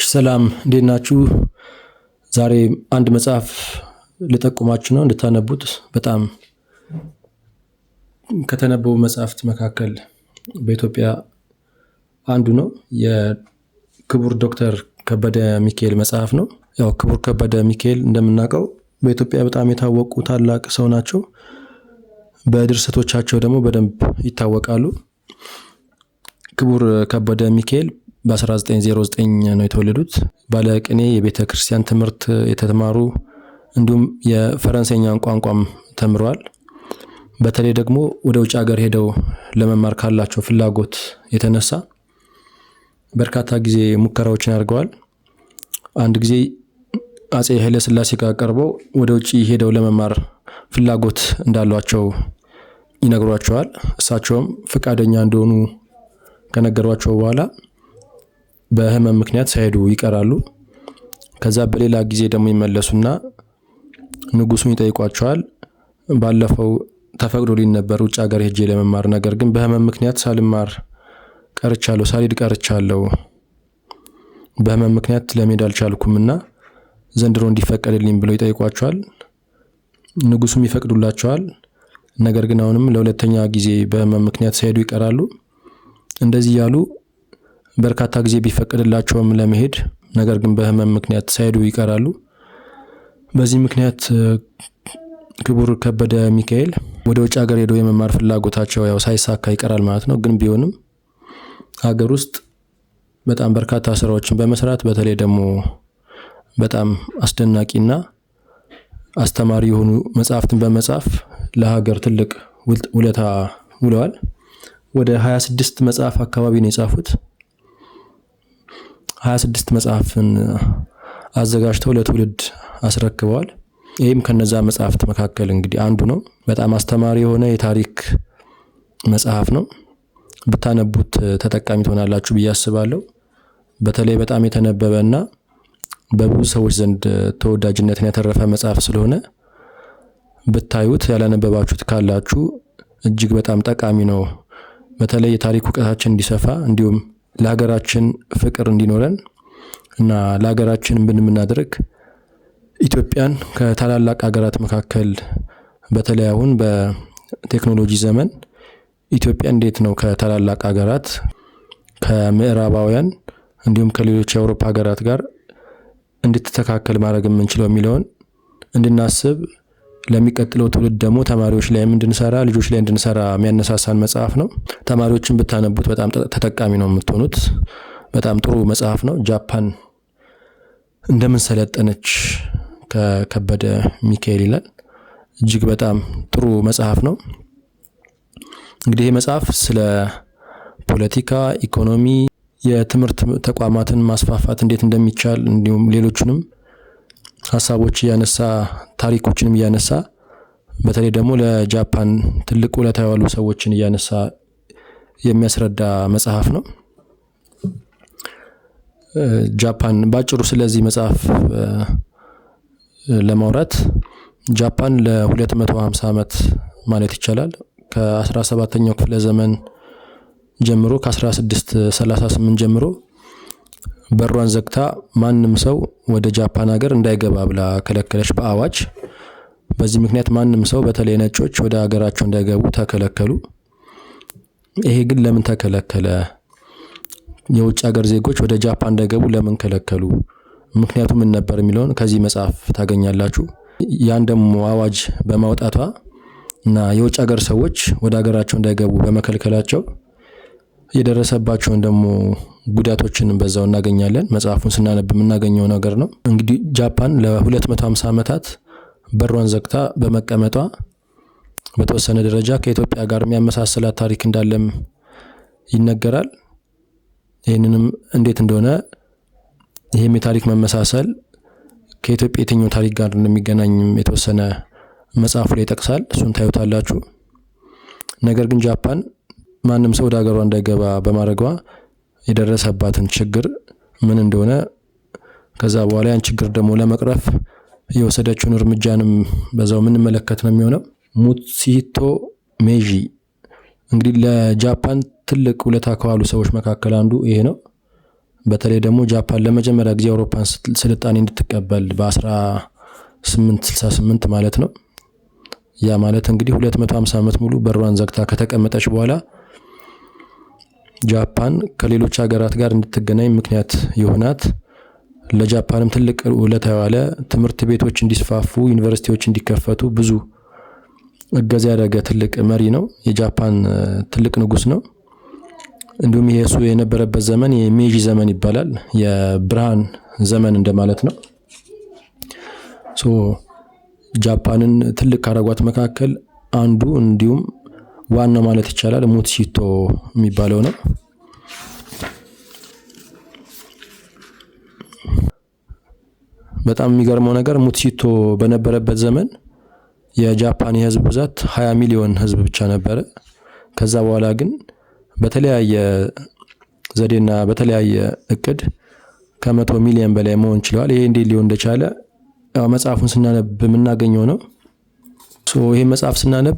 ሰላም እንዴት ናችሁ? ዛሬ አንድ መጽሐፍ ልጠቁማችሁ ነው እንድታነቡት። በጣም ከተነበቡ መጽሐፍት መካከል በኢትዮጵያ አንዱ ነው። የክቡር ዶክተር ከበደ ሚካኤል መጽሐፍ ነው። ያው ክቡር ከበደ ሚካኤል እንደምናውቀው በኢትዮጵያ በጣም የታወቁ ታላቅ ሰው ናቸው። በድርሰቶቻቸው ደግሞ በደንብ ይታወቃሉ። ክቡር ከበደ ሚካኤል በ1909 ነው የተወለዱት። ባለቅኔ፣ የቤተ ክርስቲያን ትምህርት የተማሩ እንዲሁም የፈረንሳይኛን ቋንቋም ተምረዋል። በተለይ ደግሞ ወደ ውጭ ሀገር ሄደው ለመማር ካላቸው ፍላጎት የተነሳ በርካታ ጊዜ ሙከራዎችን አድርገዋል። አንድ ጊዜ አጼ ኃይለ ሥላሴ ጋር ቀርበው ወደ ውጭ ሄደው ለመማር ፍላጎት እንዳሏቸው ይነግሯቸዋል። እሳቸውም ፈቃደኛ እንደሆኑ ከነገሯቸው በኋላ በህመም ምክንያት ሳይሄዱ ይቀራሉ። ከዛ በሌላ ጊዜ ደግሞ ይመለሱና ንጉሱን ይጠይቋቸዋል። ባለፈው ተፈቅዶልኝ ነበር ውጭ ሀገር ሄጄ ለመማር፣ ነገር ግን በህመም ምክንያት ሳልማር ቀርቻለሁ፣ ሳልሄድ ቀርቻለሁ። በህመም ምክንያት ለመሄድ አልቻልኩምና ዘንድሮ እንዲፈቀድልኝ ብለው ይጠይቋቸዋል። ንጉሱም ይፈቅዱላቸዋል። ነገር ግን አሁንም ለሁለተኛ ጊዜ በህመም ምክንያት ሳይሄዱ ይቀራሉ። እንደዚህ ያሉ በርካታ ጊዜ ቢፈቀድላቸውም ለመሄድ፣ ነገር ግን በህመም ምክንያት ሳይሄዱ ይቀራሉ። በዚህ ምክንያት ክቡር ከበደ ሚካኤል ወደ ውጭ ሀገር ሄደው የመማር ፍላጎታቸው ያው ሳይሳካ ይቀራል ማለት ነው። ግን ቢሆንም ሀገር ውስጥ በጣም በርካታ ስራዎችን በመስራት በተለይ ደግሞ በጣም አስደናቂና አስተማሪ የሆኑ መጽሐፍትን በመጻፍ ለሀገር ትልቅ ውለታ ውለዋል። ወደ 26 መጽሐፍ አካባቢ ነው የጻፉት። 26 መጽሐፍን አዘጋጅተው ለትውልድ አስረክበዋል። ይህም ከነዛ መጽሐፍት መካከል እንግዲህ አንዱ ነው። በጣም አስተማሪ የሆነ የታሪክ መጽሐፍ ነው። ብታነቡት ተጠቃሚ ትሆናላችሁ ብዬ አስባለሁ። በተለይ በጣም የተነበበና በብዙ ሰዎች ዘንድ ተወዳጅነትን ያተረፈ መጽሐፍ ስለሆነ ብታዩት፣ ያላነበባችሁት ካላችሁ እጅግ በጣም ጠቃሚ ነው። በተለይ የታሪክ እውቀታችን እንዲሰፋ እንዲሁም ለሀገራችን ፍቅር እንዲኖረን እና ለሀገራችን ብናደርግ ኢትዮጵያን ከታላላቅ ሀገራት መካከል በተለይ አሁን በቴክኖሎጂ ዘመን ኢትዮጵያ እንዴት ነው ከታላላቅ ሀገራት ከምዕራባውያን እንዲሁም ከሌሎች የአውሮፓ ሀገራት ጋር እንድትተካከል ማድረግ የምንችለው የሚለውን እንድናስብ፣ ለሚቀጥለው ትውልድ ደግሞ ተማሪዎች ላይም እንድንሰራ፣ ልጆች ላይ እንድንሰራ የሚያነሳሳን መጽሐፍ ነው። ተማሪዎችን ብታነቡት በጣም ተጠቃሚ ነው የምትሆኑት። በጣም ጥሩ መጽሐፍ ነው። ጃፓን እንደምን ሰለጠነች ከከበደ ሚካኤል ይላል። እጅግ በጣም ጥሩ መጽሐፍ ነው። እንግዲህ ይህ መጽሐፍ ስለ ፖለቲካ፣ ኢኮኖሚ፣ የትምህርት ተቋማትን ማስፋፋት እንዴት እንደሚቻል እንዲሁም ሌሎችንም ሀሳቦች እያነሳ ታሪኮችንም እያነሳ በተለይ ደግሞ ለጃፓን ትልቅ ውለታ የዋሉ ሰዎችን እያነሳ የሚያስረዳ መጽሐፍ ነው። ጃፓን ባጭሩ ስለዚህ መጽሐፍ ለማውራት ጃፓን ለ250 ዓመት ማለት ይቻላል ከ17ኛው ክፍለ ዘመን ጀምሮ ከ1638 ጀምሮ በሯን ዘግታ ማንም ሰው ወደ ጃፓን ሀገር እንዳይገባ ብላ ከለከለች በአዋጅ። በዚህ ምክንያት ማንም ሰው በተለይ ነጮች ወደ ሀገራቸው እንዳይገቡ ተከለከሉ። ይሄ ግን ለምን ተከለከለ? የውጭ ሀገር ዜጎች ወደ ጃፓን እንዳይገቡ ለምን ከለከሉ? ምክንያቱ ምን ነበር የሚለውን ከዚህ መጽሐፍ ታገኛላችሁ። ያን ደግሞ አዋጅ በማውጣቷ እና የውጭ ሀገር ሰዎች ወደ ሀገራቸው እንዳይገቡ በመከልከላቸው የደረሰባቸውን ደግሞ ጉዳቶችን በዛው እናገኛለን። መጽሐፉን ስናነብ የምናገኘው ነገር ነው። እንግዲህ ጃፓን ለ250 ዓመታት በሯን ዘግታ በመቀመጧ በተወሰነ ደረጃ ከኢትዮጵያ ጋር የሚያመሳስላት ታሪክ እንዳለም ይነገራል። ይህንንም እንዴት እንደሆነ ይህም የታሪክ መመሳሰል ከኢትዮጵያ የትኛው ታሪክ ጋር እንደሚገናኝም የተወሰነ መጽሐፉ ላይ ይጠቅሳል። እሱን ታዩታላችሁ። ነገር ግን ጃፓን ማንም ሰው ወደ ሀገሯ እንዳይገባ በማድረጓ የደረሰባትን ችግር ምን እንደሆነ ከዛ በኋላ ያን ችግር ደግሞ ለመቅረፍ የወሰደችውን እርምጃንም በዛው የምንመለከት ነው የሚሆነው። ሙትሲቶ ሜጂ እንግዲህ ለጃፓን ትልቅ ውለታ ከዋሉ ሰዎች መካከል አንዱ ይሄ ነው። በተለይ ደግሞ ጃፓን ለመጀመሪያ ጊዜ አውሮፓን ስልጣኔ እንድትቀበል በ1868 ማለት ነው። ያ ማለት እንግዲህ 250 ዓመት ሙሉ በሯን ዘግታ ከተቀመጠች በኋላ ጃፓን ከሌሎች ሀገራት ጋር እንድትገናኝ ምክንያት የሆናት፣ ለጃፓንም ትልቅ ውለታ የዋለ ትምህርት ቤቶች እንዲስፋፉ፣ ዩኒቨርሲቲዎች እንዲከፈቱ ብዙ እገዛ ያደረገ ትልቅ መሪ ነው። የጃፓን ትልቅ ንጉስ ነው። እንዲሁም ይሄ እሱ የነበረበት ዘመን የሜጂ ዘመን ይባላል። የብርሃን ዘመን እንደማለት ነው። ጃፓንን ትልቅ ካረጓት መካከል አንዱ እንዲሁም ዋናው ማለት ይቻላል ሙትሲቶ የሚባለው ነው። በጣም የሚገርመው ነገር ሙትሲቶ በነበረበት ዘመን የጃፓን የህዝብ ብዛት 20 ሚሊዮን ህዝብ ብቻ ነበረ። ከዛ በኋላ ግን በተለያየ ዘዴና በተለያየ እቅድ ከ100 ሚሊዮን በላይ መሆን ችለዋል። ይሄ እንዴት ሊሆን እንደቻለ መጽሐፉን ስናነብ የምናገኘው ነው። ይሄ መጽሐፍ ስናነብ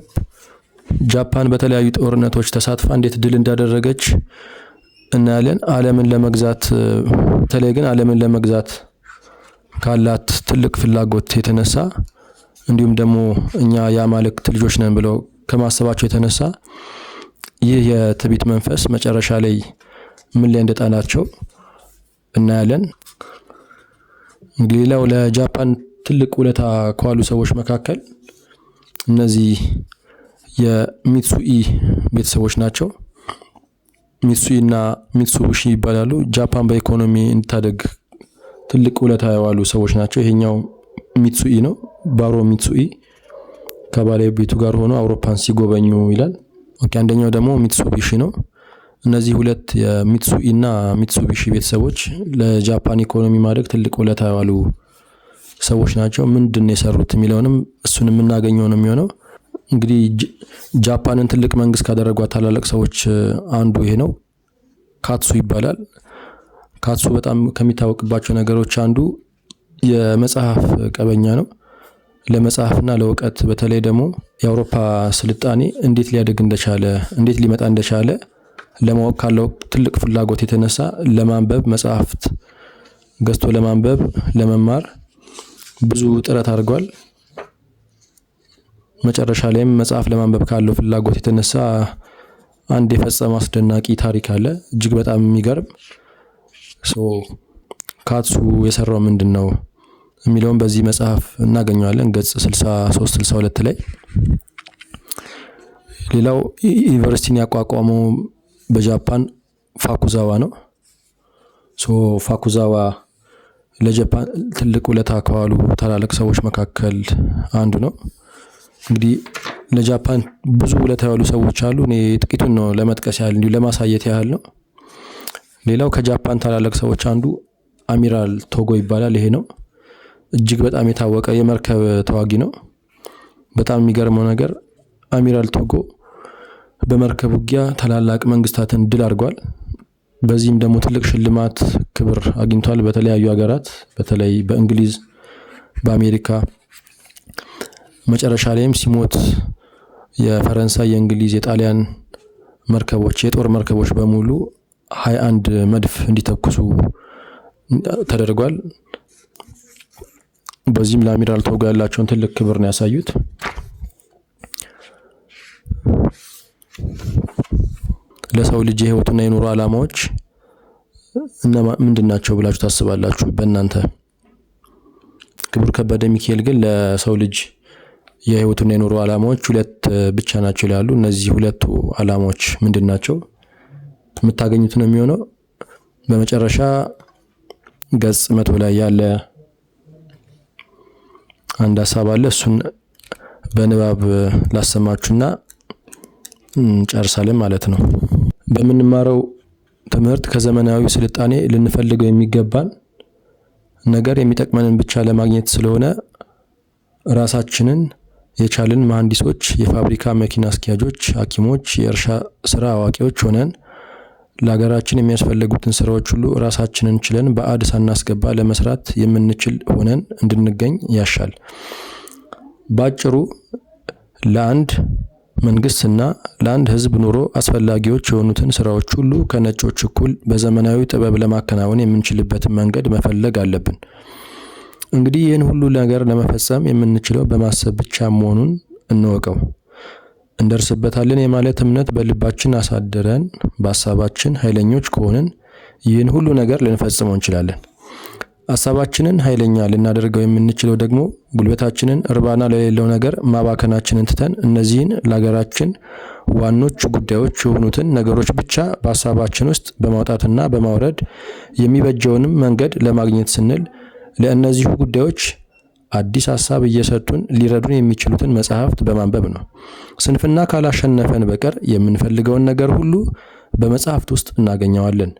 ጃፓን በተለያዩ ጦርነቶች ተሳትፋ እንዴት ድል እንዳደረገች እናያለን። ዓለምን ለመግዛት በተለይ ግን ዓለምን ለመግዛት ካላት ትልቅ ፍላጎት የተነሳ እንዲሁም ደግሞ እኛ የአማልክት ልጆች ነን ብለው ከማሰባቸው የተነሳ ይህ የትዕቢት መንፈስ መጨረሻ ላይ ምን ላይ እንደጣላቸው እናያለን። ሌላው ለጃፓን ትልቅ ውለታ ከዋሉ ሰዎች መካከል እነዚህ የሚትሱኢ ቤተሰቦች ናቸው። ሚትሱኢ እና ሚትሱቢሺ ይባላሉ። ጃፓን በኢኮኖሚ እንድታደግ ትልቅ ውለታ የዋሉ ሰዎች ናቸው። ይሄኛው ሚትሱኢ ነው። ባሮ ሚትሱኢ ከባለቤቱ ጋር ሆኖ አውሮፓን ሲጎበኙ ይላል። አንደኛው ደግሞ ሚትሱቢሺ ነው። እነዚህ ሁለት የሚትሱኢ እና ሚትሱቢሺ ቤተሰቦች ለጃፓን ኢኮኖሚ ማደግ ትልቅ ውለታ የዋሉ ሰዎች ናቸው። ምንድን የሰሩት የሚለውንም እሱን የምናገኘው ነው የሚሆነው። እንግዲህ ጃፓንን ትልቅ መንግስት ካደረጓት ታላላቅ ሰዎች አንዱ ይሄ ነው። ካትሱ ይባላል። ካትሱ በጣም ከሚታወቅባቸው ነገሮች አንዱ የመጽሐፍ ቀበኛ ነው። ለመጽሐፍና ለእውቀት በተለይ ደግሞ የአውሮፓ ስልጣኔ እንዴት ሊያደግ እንደቻለ እንዴት ሊመጣ እንደቻለ ለማወቅ ካለው ትልቅ ፍላጎት የተነሳ ለማንበብ መጽሐፍት ገዝቶ ለማንበብ ለመማር ብዙ ጥረት አድርጓል። መጨረሻ ላይም መጽሐፍ ለማንበብ ካለው ፍላጎት የተነሳ አንድ የፈጸመው አስደናቂ ታሪክ አለ፣ እጅግ በጣም የሚገርም። ካትሱ የሰራው ምንድን ነው የሚለውን በዚህ መጽሐፍ እናገኘዋለን፣ ገጽ 63 62 ላይ። ሌላው ዩኒቨርሲቲን ያቋቋመው በጃፓን ፋኩዛዋ ነው። ፋኩዛዋ ለጃፓን ትልቅ ውለታ ከዋሉ ታላላቅ ሰዎች መካከል አንዱ ነው። እንግዲህ ለጃፓን ብዙ ውለታ ያሉ ሰዎች አሉ። እኔ ጥቂቱን ነው ለመጥቀስ ያህል እንዲሁ ለማሳየት ያህል ነው። ሌላው ከጃፓን ታላላቅ ሰዎች አንዱ አሚራል ቶጎ ይባላል። ይሄ ነው እጅግ በጣም የታወቀ የመርከብ ተዋጊ ነው። በጣም የሚገርመው ነገር አሚራል ቶጎ በመርከብ ውጊያ ታላላቅ መንግስታትን ድል አድርጓል። በዚህም ደግሞ ትልቅ ሽልማት ክብር አግኝቷል በተለያዩ ሀገራት፣ በተለይ በእንግሊዝ፣ በአሜሪካ። መጨረሻ ላይም ሲሞት የፈረንሳይ፣ የእንግሊዝ፣ የጣሊያን መርከቦች የጦር መርከቦች በሙሉ 21 መድፍ እንዲተኩሱ ተደርጓል። በዚህም ለአሚራል ቶጎ ያላቸውን ትልቅ ክብር ነው ያሳዩት። ለሰው ልጅ የህይወቱና የኑሮ ዓላማዎች ምንድን ናቸው ብላችሁ ታስባላችሁ በእናንተ? ክቡር ከበደ ሚካኤል ግን ለሰው ልጅ የህይወቱና የኑሮ ዓላማዎች ሁለት ብቻ ናቸው ይላሉ። እነዚህ ሁለቱ ዓላማዎች ምንድን ናቸው? የምታገኙት ነው የሚሆነው። በመጨረሻ ገጽ 100 ላይ ያለ አንድ ሀሳብ አለ። እሱን በንባብ ላሰማችሁና ጨርሳለን ማለት ነው። በምንማረው ትምህርት ከዘመናዊ ስልጣኔ ልንፈልገው የሚገባን ነገር የሚጠቅመንን ብቻ ለማግኘት ስለሆነ ራሳችንን የቻልን መሐንዲሶች፣ የፋብሪካ መኪና አስኪያጆች፣ ሐኪሞች፣ የእርሻ ስራ አዋቂዎች ሆነን ለሀገራችን የሚያስፈልጉትን ስራዎች ሁሉ ራሳችንን ችለን ባዕድ ሳናስገባ ለመስራት የምንችል ሆነን እንድንገኝ ያሻል። ባጭሩ ለአንድ መንግስትና ለአንድ ህዝብ ኑሮ አስፈላጊዎች የሆኑትን ስራዎች ሁሉ ከነጮች እኩል በዘመናዊ ጥበብ ለማከናወን የምንችልበትን መንገድ መፈለግ አለብን። እንግዲህ ይህን ሁሉ ነገር ለመፈጸም የምንችለው በማሰብ ብቻ መሆኑን እንወቀው። እንደርስበታለን የማለት እምነት በልባችን አሳድረን በሀሳባችን ኃይለኞች ከሆንን ይህን ሁሉ ነገር ልንፈጽመው እንችላለን። ሀሳባችንን ኃይለኛ ልናደርገው የምንችለው ደግሞ ጉልበታችንን እርባና ለሌለው ነገር ማባከናችንን ትተን እነዚህን ለሀገራችን ዋኖች ጉዳዮች የሆኑትን ነገሮች ብቻ በሀሳባችን ውስጥ በማውጣትና በማውረድ የሚበጀውንም መንገድ ለማግኘት ስንል ለእነዚሁ ጉዳዮች አዲስ ሀሳብ እየሰጡን ሊረዱን የሚችሉትን መጽሐፍት በማንበብ ነው። ስንፍና ካላሸነፈን በቀር የምንፈልገውን ነገር ሁሉ በመጽሐፍት ውስጥ እናገኘዋለን።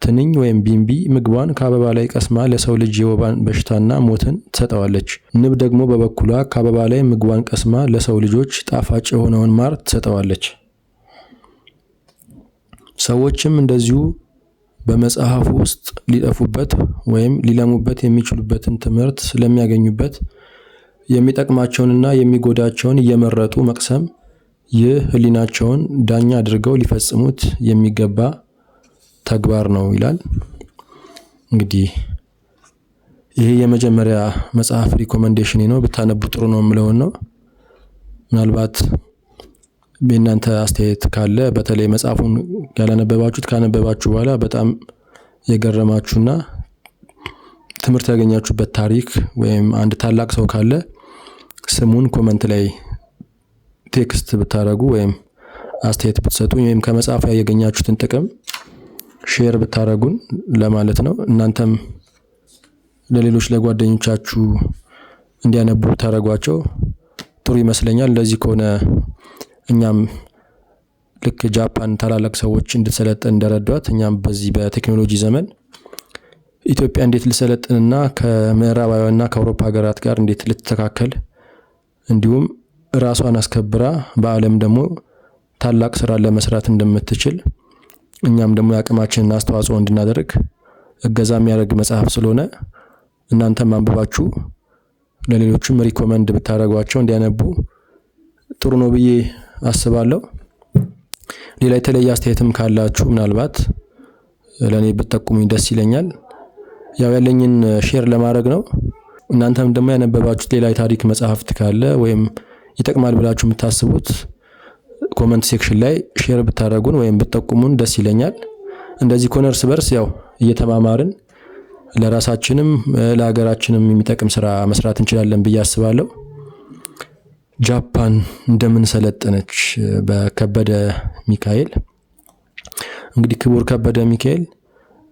ትንኝ ወይም ቢንቢ ምግቧን ከአበባ ላይ ቀስማ ለሰው ልጅ የወባን በሽታና ሞትን ትሰጠዋለች። ንብ ደግሞ በበኩሏ ከአበባ ላይ ምግቧን ቀስማ ለሰው ልጆች ጣፋጭ የሆነውን ማር ትሰጠዋለች። ሰዎችም እንደዚሁ በመጽሐፉ ውስጥ ሊጠፉበት ወይም ሊለሙበት የሚችሉበትን ትምህርት ስለሚያገኙበት የሚጠቅማቸውንና የሚጎዳቸውን እየመረጡ መቅሰም ይህ ሕሊናቸውን ዳኛ አድርገው ሊፈጽሙት የሚገባ ተግባር ነው ይላል። እንግዲህ ይሄ የመጀመሪያ መጽሐፍ ሪኮመንዴሽን ነው፣ ብታነቡ ጥሩ ነው የምለውን ነው። ምናልባት የእናንተ አስተያየት ካለ በተለይ መጽሐፉን ያላነበባችሁት ካነበባችሁ በኋላ በጣም የገረማችሁና ትምህርት ያገኛችሁበት ታሪክ ወይም አንድ ታላቅ ሰው ካለ ስሙን ኮመንት ላይ ቴክስት ብታረጉ ወይም አስተያየት ብትሰጡ ወይም ከመጽሐፉ ያገኛችሁትን ጥቅም ሼር ብታረጉን ለማለት ነው። እናንተም ለሌሎች ለጓደኞቻችሁ እንዲያነቡ ታረጓቸው ጥሩ ይመስለኛል። እንደዚህ ከሆነ እኛም ልክ ጃፓን ታላላቅ ሰዎች እንድትሰለጥን እንደረዷት እኛም በዚህ በቴክኖሎጂ ዘመን ኢትዮጵያ እንዴት ልሰለጥንና ከምዕራባውያንና ከአውሮፓ ሀገራት ጋር እንዴት ልትተካከል እንዲሁም ራሷን አስከብራ በዓለም ደግሞ ታላቅ ስራ ለመስራት እንደምትችል እኛም ደግሞ የአቅማችንን አስተዋጽኦ እንድናደርግ እገዛ የሚያደርግ መጽሐፍ ስለሆነ እናንተም አንብባችሁ ለሌሎችም ሪኮመንድ ብታደርጓቸው እንዲያነቡ ጥሩ ነው ብዬ አስባለሁ። ሌላ የተለየ አስተያየትም ካላችሁ ምናልባት ለኔ ብትጠቁሙኝ ደስ ይለኛል። ያው ያለኝን ሼር ለማድረግ ነው። እናንተም ደግሞ ያነበባችሁት ሌላ የታሪክ መጽሐፍት ካለ ወይም ይጠቅማል ብላችሁ የምታስቡት ኮመንት ሴክሽን ላይ ሼር ብታደርጉን ወይም ብትጠቁሙን ደስ ይለኛል። እንደዚህ ከሆነ እርስ በርስ ያው እየተማማርን ለራሳችንም ለሀገራችንም የሚጠቅም ስራ መስራት እንችላለን ብዬ አስባለሁ። ጃፓን እንደምን ሰለጠነች በከበደ ሚካኤል። እንግዲህ ክቡር ከበደ ሚካኤል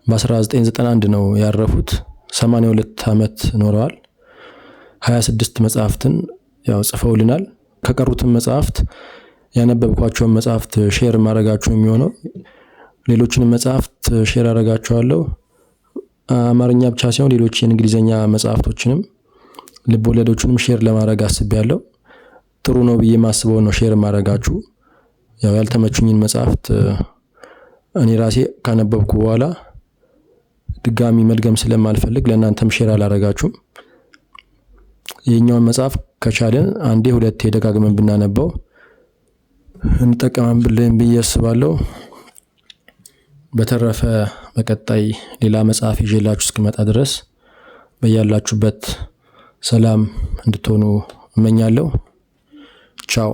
በ1991 ነው ያረፉት። 82 ዓመት ኖረዋል። 26 መጽሐፍትን ያው ጽፈውልናል። ከቀሩትም መጽሐፍት ያነበብኳቸውን መጽሐፍት ሼር ማድረጋችሁ የሚሆነው ሌሎችንም መጽሐፍት ሼር አደርጋችኋለሁ። አማርኛ ብቻ ሳይሆን ሌሎች የእንግሊዘኛ መጽሐፍቶችንም ልብ ወለዶችንም ሼር ለማድረግ አስቤያለሁ። ጥሩ ነው ብዬ ማስበው ነው ሼር ማድረጋችሁ። ያው ያልተመቹኝን መጽሐፍት እኔ ራሴ ካነበብኩ በኋላ ድጋሚ መልገም ስለማልፈልግ ለእናንተም ሼር አላረጋችሁም። የኛውን መጽሐፍ ከቻለን አንዴ ሁለቴ ደጋግመን ብናነበው እንጠቀማለን ብዬ አስባለሁ። በተረፈ በቀጣይ ሌላ መጽሐፍ ይዤላችሁ እስክመጣ ድረስ በያላችሁበት ሰላም እንድትሆኑ እመኛለሁ። ቻው።